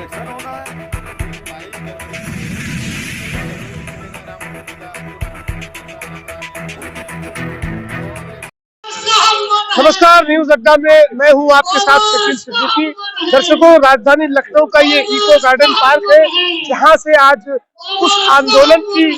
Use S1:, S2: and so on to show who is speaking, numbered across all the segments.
S1: Election होना है।
S2: नमस्कार, न्यूज अड्डा में मैं हूं आपके साथ शकील सिद्दीकी। दर्शकों, राजधानी लखनऊ का ये इको गार्डन पार्क है, जहां से आज उस आंदोलन की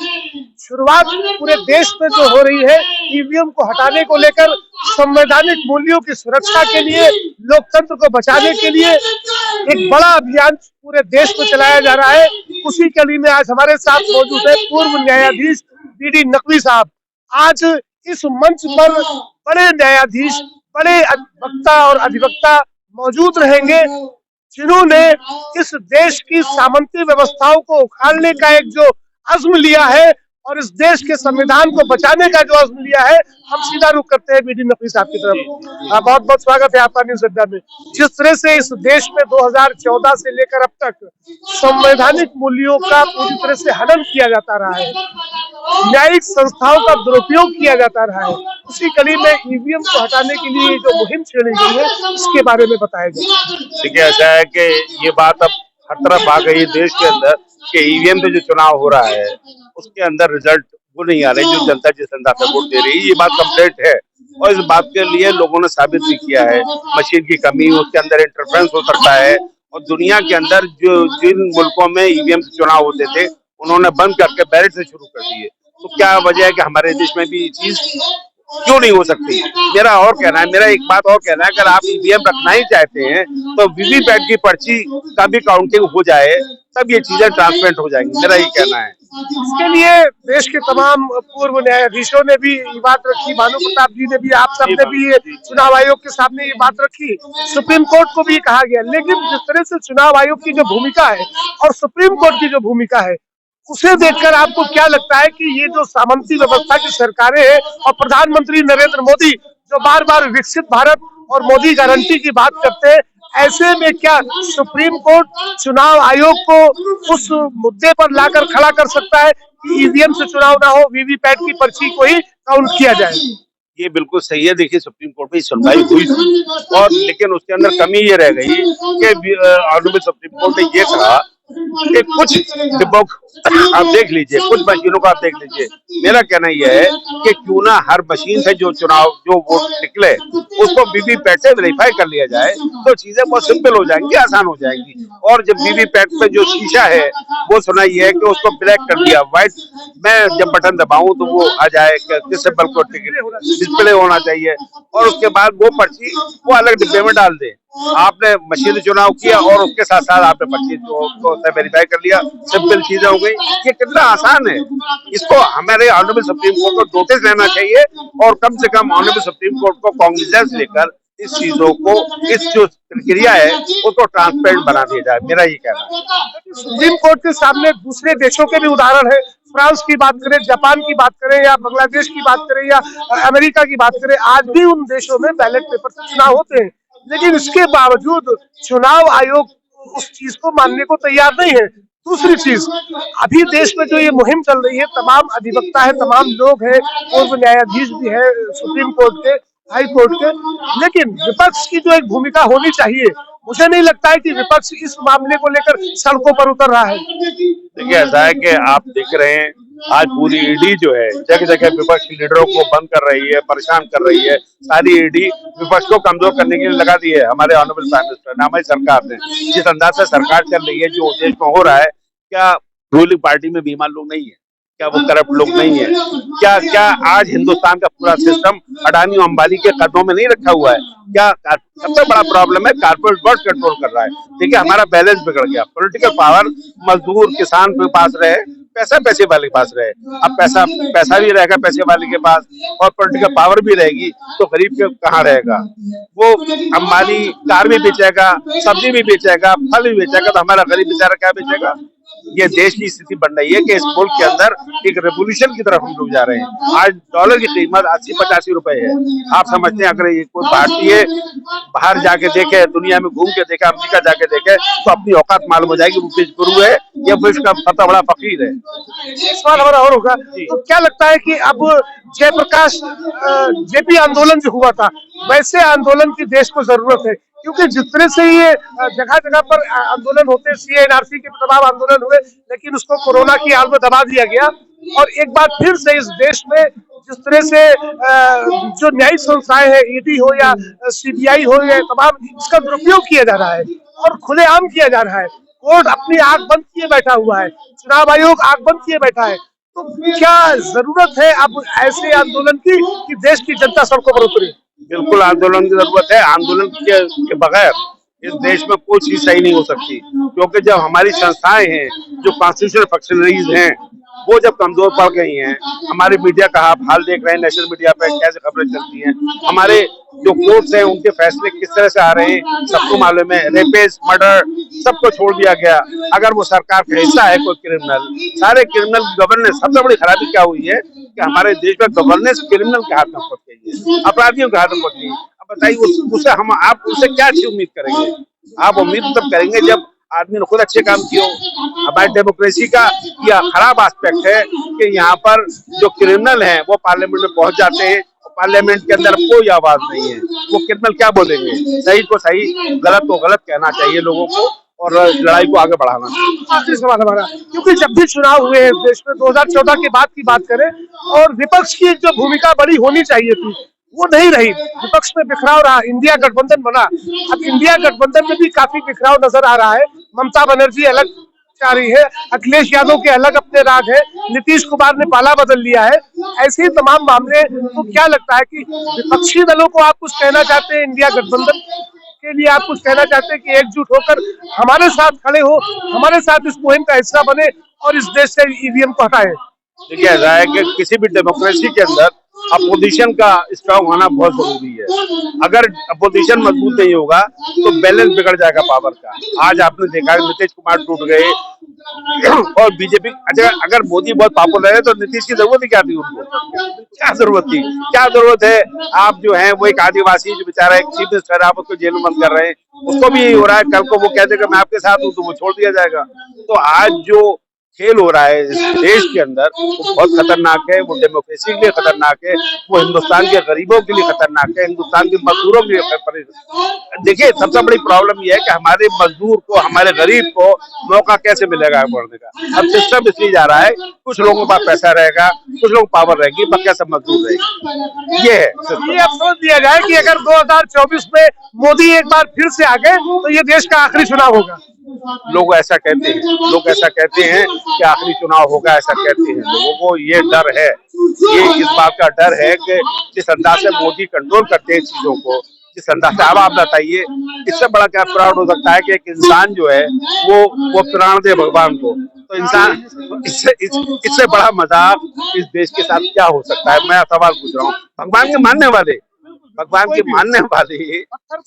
S2: शुरुआत पूरे देश में जो हो रही है, ईवीएम को हटाने को लेकर, संवैधानिक मूल्यों की सुरक्षा के लिए, लोकतंत्र को बचाने के लिए एक बड़ा अभियान पूरे देश में चलाया जा रहा है। उसी कड़ी में आज हमारे साथ मौजूद है पूर्व न्यायाधीश बीडी नकवी साहब। आज इस मंच पर बड़े न्यायाधीश, बड़े वक्ता और अधिवक्ता मौजूद रहेंगे, जिन्होंने इस देश की सामंती व्यवस्थाओं को उखाड़ने का एक जो अज़्म लिया है और इस देश के संविधान को बचाने का जो अज़्म लिया है। हम सीधा रुख करते हैं बीडी नकवी साहब की तरफ। बहुत बहुत स्वागत है आपका न्यूज अड्डा में। जिस तरह से इस देश में 2014 से लेकर अब तक संवैधानिक मूल्यों का पूरी तरह से हनन किया जाता रहा है, न्यायिक संस्थाओं का दुरुपयोग किया जाता रहा है, उसी कड़ी में ईवीएम को हटाने के लिए जो मुहिम छेड़ी गई है, इसके बारे में बताया जाए।
S3: देखिए, ऐसा है कि ये बात अब हर तरफ आ गई है देश के अंदर कि ईवीएम पे जो चुनाव हो रहा है उसके अंदर रिजल्ट वो नहीं आ रहे जो जनता जिस अंदाज से वोट दे रही है। ये बात कंप्लीट है और इस बात के लिए लोगों ने साबित भी किया है। मशीन की कमी, उसके अंदर इंटरफ्रेंस हो सकता है, और दुनिया के अंदर जो जिन मुल्कों में ईवीएम से चुनाव होते थे उन्होंने बंद करके बैलेट से शुरू कर दिए। तो क्या वजह है कि हमारे देश में भी ये चीज क्यों नहीं हो सकती? मेरा एक बात और कहना है, अगर आप ईवीएम रखना ही चाहते हैं तो वीवीपैट की पर्ची का भी काउंटिंग हो जाए, तब ये चीजें ट्रांसपेरेंट हो जाएंगी। मेरा ये कहना है।
S2: इसके लिए देश के तमाम पूर्व न्यायाधीशों ने भी ये बात रखी, भानु प्रताप जी ने भी, आप सबने भी ये चुनाव आयोग के सामने ये बात रखी, सुप्रीम कोर्ट को भी कहा गया। लेकिन जिस तरह से चुनाव आयोग की जो भूमिका है और सुप्रीम कोर्ट की जो भूमिका है, उसे देखकर आपको क्या लगता है कि ये जो सामंती व्यवस्था की सरकारें हैं और प्रधानमंत्री नरेंद्र मोदी जो बार बार विकसित भारत और मोदी गारंटी की बात करते हैं, ऐसे में क्या सुप्रीम कोर्ट चुनाव आयोग को उस मुद्दे पर लाकर खड़ा कर सकता है कि ईवीएम से चुनाव ना हो, वीवीपैट की पर्ची को ही काउंट किया जाए?
S3: ये बिल्कुल सही है। देखिए, सुप्रीम कोर्ट में सुनवाई हुई थी और लेकिन उसके अंदर कमी ये रह गई कि ऑनरेबल सुप्रीम कोर्ट ने ये कहा कि कुछ डिब्बों आप देख लीजिए, कुछ मशीनों को आप देख लीजिए। मेरा कहना यह है कि क्यों ना हर मशीन से जो वोट निकले उसको वीवीपैट से वेरीफाई कर लिया जाए, तो चीजें बहुत सिंपल हो जाएंगी, आसान हो जाएंगी। और जब वीवीपैट पे जो शीशा है वो सुनाई है कि उसको ब्लैक कर दिया, व्हाइट, मैं जब बटन दबाऊं तो वो आ जाए किस सिंबल को डिस्प्ले होना चाहिए, और उसके बाद वो पर्ची वो अलग डिब्बे में डाल दे। आपने मशीन चुनाव किया और उसके साथ साथ आपने पर्ची को वेरीफाई कर लिया, सिंपल चीजें हो गई। ये कितना आसान है। इसको हमारे ऑनरेबल सुप्रीम कोर्ट को नोटिस लेना चाहिए और कम से कम ऑनरेबल सुप्रीम कोर्ट को कॉन्ग्रेस लेकर इस चीजों को, इस जो प्रक्रिया है उसको ट्रांसपेरेंट बना दिया जाए। मेरा ये कहना है।
S2: सुप्रीम कोर्ट के सामने दूसरे देशों के भी उदाहरण है। फ्रांस की बात करें, जापान की बात करें, या बांग्लादेश की बात करें, या अमेरिका की बात करें, आज भी उन देशों में बैलेट पेपर से चुनाव होते हैं, लेकिन इसके बावजूद चुनाव आयोग उस चीज को मानने को तैयार नहीं है। दूसरी चीज, अभी देश में जो ये मुहिम चल रही है, तमाम अधिवक्ता है, तमाम लोग हैं, पूर्व न्यायाधीश भी है सुप्रीम कोर्ट के, हाई कोर्ट के, लेकिन विपक्ष की जो एक भूमिका होनी चाहिए, मुझे नहीं लगता है कि विपक्ष इस मामले को लेकर सड़कों पर उतर रहा है।
S3: देखिए, ऐसा है कि आप देख रहे हैं आज पूरी ईडी जो है जगह जगह विपक्ष के लीडरों को बंद कर रही है, परेशान कर रही है। सारी ईडी विपक्ष को कमजोर करने के लिए लगा दी है हमारे ऑनरेबल प्राइम मिनिस्टर ने, हमारी सरकार ने। जिस अंदाज से सरकार चल रही है, जो देश में हो रहा है, क्या रूलिंग पार्टी में बेईमान लोग नहीं है? क्या वो करप्ट लोग नहीं है? क्या आज हिंदुस्तान का पूरा सिस्टम अडानी अंबानी के कदमों में नहीं रखा हुआ है? क्या सबसे बड़ा प्रॉब्लम है कारपोरेट वर्ल्ड कंट्रोल कर रहा है। देखिए, हमारा बैलेंस बिगड़ गया। पॉलिटिकल पावर मजदूर किसान के पास रहे, पैसा पैसे वाले के पास रहे। अब पैसा भी रहेगा पैसे वाले के पास और पॉलिटिकल पावर भी रहेगी, तो गरीब के कहाँ रहेगा? वो अंबानी कार भी बेचेगा, सब्जी भी बेचेगा, फल भी बेचेगा, तो हमारा गरीब बेचारा क्या बेचेगा? ये देश की स्थिति बन रही है कि इस मुल्क के अंदर एक रेवोल्यूशन की तरफ हम लोग जा रहे हैं। आज डॉलर की कीमत 80-85 रुपए है। आप समझते हैं अगर ये कोई भारतीय बाहर जाके देखे, दुनिया में घूम के देखे, अमेरिका जाके देखे, तो अपनी औकात मालूम हो जाएगी वो विश्व गुरु है या विश्व का सबसे बड़ा फकीर है।
S2: एक सवाल हमारा और होगा, तो क्या लगता है कि अब जयप्रकाश जेपी आंदोलन जो हुआ था, वैसे आंदोलन की देश को जरूरत है? क्योंकि जिस तरह से ये जगह जगह पर आंदोलन होते, सीए एनआरसी के तमाम आंदोलन हुए, लेकिन उसको कोरोना की आड़ में दबा दिया गया। और एक बार फिर से इस देश में जिस तरह से जो न्यायिक संस्थाएं हैं, ईडी हो या सीबीआई हो या तमाम, इसका दुरुपयोग किया जा रहा है और खुलेआम किया जा रहा है। कोर्ट अपनी आंख बंद किए बैठा हुआ है, चुनाव आयोग आंख बंद किए बैठा है। तो क्या जरूरत है अब ऐसे आंदोलन की कि देश की जनता सड़कों पर उतरे?
S3: बिल्कुल आंदोलन की जरूरत है। आंदोलन के बगैर इस देश में कोई चीज सही नहीं हो सकती, क्योंकि जब हमारी संस्थाएं हैं, जो कॉन्स्टिट्यूशनल फंक्शनरीज हैं, वो जब कमजोर पड़ गई हैं, हमारे मीडिया का आप हाल देख रहे हैं, नेशनल मीडिया पे कैसे खबरें चलती हैं, हमारे जो कोर्ट्स हैं उनके फैसले किस तरह से आ रहे हैं सबको मालूम है। रेपेस, मर्डर, सबको छोड़ दिया गया। अगर वो सरकार का हिस्सा है कोई क्रिमिनल, सारे क्रिमिनल गवर्नेंस, सबसे बड़ी खराबी क्या हुई है कि हमारे देश में गवर्नेंस क्रिमिनल के हाथ में पहुंच गई है, अपराधियों के हाथ में पहुंच गई। अब बताइए उससे आप उससे क्या अच्छी उम्मीद करेंगे? आप उम्मीद तब करेंगे जब आदमी ने खुद अच्छे काम किए हो। हमारी डेमोक्रेसी का यह खराब एस्पेक्ट है कि यहाँ पर जो क्रिमिनल हैं वो पार्लियामेंट में पहुंच जाते हैं, पार्लियामेंट के अंदर कोई आवाज नहीं है। वो क्रिमिनल क्या बोलेंगे? सही को सही, गलत को गलत कहना चाहिए लोगों को और लड़ाई को आगे बढ़ाना चाहिए।
S2: आखिरी सवाल हमारा, क्योंकि जब भी चुनाव हुए हैं देश में 2014 के बाद की बात करें, और विपक्ष की जो भूमिका बड़ी होनी चाहिए थी वो नहीं रही, विपक्ष में बिखराव रहा, इंडिया गठबंधन बना। अब इंडिया गठबंधन में भी काफी बिखराव नजर आ रहा है। ममता बनर्जी अलग जा रही है, अखिलेश यादव के अलग अपने राग है, नीतीश कुमार ने पाला बदल लिया है। ऐसे ही तमाम मामले, तो क्या लगता है कि विपक्षी दलों को आप कुछ कहना चाहते हैं, इंडिया गठबंधन के लिए आप कुछ कहना चाहते हैं कि एकजुट होकर हमारे साथ खड़े हो, हमारे साथ इस मुहिम का हिस्सा बने और इस देश से ईवीएम को हटाए?
S3: देखिए ऐसा है कि किसी भी डेमोक्रेसी के अंदर अपोजिशन का स्ट्रांग होना बहुत जरूरी है। अगर अपोजिशन मजबूत नहीं होगा तो बैलेंस बिगड़ जाएगा पावर का। आज आपने देखा नीतीश कुमार टूट गए और बीजेपी, अगर मोदी बहुत पॉपुलर है तो नीतीश की जरूरत ही क्या थी? उनको क्या जरूरत थी? क्या जरूरत है? आप जो है वो एक आदिवासी जो बेचारा एक चीफ मिनिस्टर, आप उसको जेल में बंद कर रहे हैं, उसको भी यही हो रहा है। कल को वो कह देगा मैं आपके साथ हूँ तो वो छोड़ दिया जाएगा। तो आज जो खेल हो रहा है इस देश के अंदर वो बहुत खतरनाक है। वो डेमोक्रेसी के लिए खतरनाक है, वो हिंदुस्तान के गरीबों के लिए खतरनाक है, हिंदुस्तान के मजदूरों के लिए। देखिए सबसे बड़ी प्रॉब्लम ये है कि हमारे मजदूर को, हमारे गरीब को मौका कैसे मिलेगा बढ़ने का? अब सिस्टम इसलिए जा रहा है, कुछ लोगों के पास पैसा रहेगा, कुछ लोग पावर रहेगी, बाकी सब मजदूर रहेगी। ये है
S2: ये अब सोच दिया जाए कि अगर 2024 में मोदी एक बार फिर से आ गए तो ये देश का आखिरी चुनाव होगा।
S3: लोग ऐसा कहते हैं, लोग ऐसा कहते हैं कि आखिरी चुनाव होगा, ऐसा कहते हैं। लोगों को ये डर है, ये इस बात का डर है कि जिस अंदाज से मोदी कंट्रोल करते हैं चीजों को, जिस अंदाज से, अब आप बताइए इससे बड़ा क्या प्राउड हो सकता है कि एक इंसान जो है वो प्राण दे भगवान को। तो इंसान, इससे बड़ा मजाक इस देश के साथ क्या हो सकता है? मैं सवाल पूछ रहा हूँ। भगवान के मानने वाले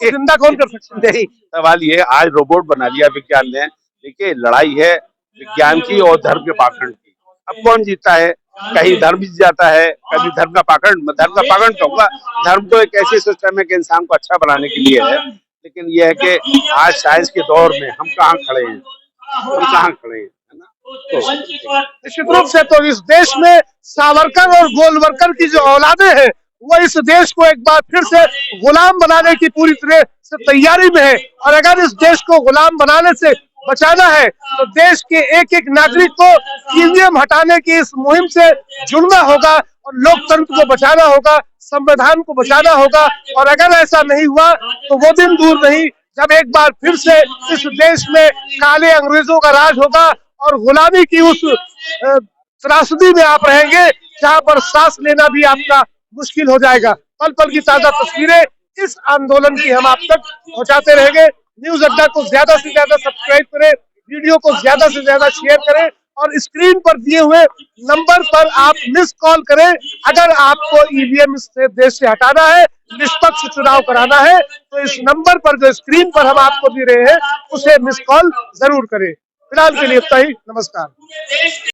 S2: जिंदा कौन कर सकता है?
S3: नहीं, सवाल ये, आज रोबोट बना लिया विज्ञान ने। देखिए लड़ाई है विज्ञान की और धर्म के पाखंड की। अब कौन जीतता है? कहीं धर्म जीत जाता है, कभी धर्म का पाखंड। धर्म का पाखंड कहूँगा, धर्म तो एक ऐसी सिस्टम है कि इंसान को अच्छा बनाने के लिए है, लेकिन यह है कि आज साइंस के दौर में हम कहाँ खड़े हैं, हम कहाँ खड़े हैं, है ना? तो
S2: निश्चित रूप से तो इस देश में सावरकर और गोलवरकर की जो औलादे हैं वो इस देश को एक बार फिर से गुलाम बनाने की पूरी तरह से तैयारी में है। और अगर इस देश को गुलाम बनाने से बचाना है तो देश के एक एक नागरिक को ईवीएम हटाने की इस मुहिम से जुड़ना होगा और लोकतंत्र को बचाना होगा, संविधान को बचाना होगा। और अगर ऐसा नहीं हुआ तो वो दिन दूर नहीं जब एक बार फिर से इस देश में काले अंग्रेजों का राज होगा और गुलामी की उस त्रासदी में आप रहेंगे जहां पर सांस लेना भी आपका मुश्किल हो जाएगा। पल पल की ताजा तस्वीरें इस आंदोलन की हम आप तक पहुंचाते रहेंगे। न्यूज अड्डा को ज्यादा से ज्यादा सब्सक्राइब करें, वीडियो को ज्यादा से ज्यादा शेयर करें और स्क्रीन पर दिए हुए नंबर पर आप मिस कॉल करें। अगर आपको ईवीएम से देश से हटाना है, निष्पक्ष चुनाव कराना है तो इस नंबर पर जो स्क्रीन पर हम आपको दे रहे हैं उसे मिस कॉल जरूर करें। फिलहाल के लिए इतना ही, नमस्कार।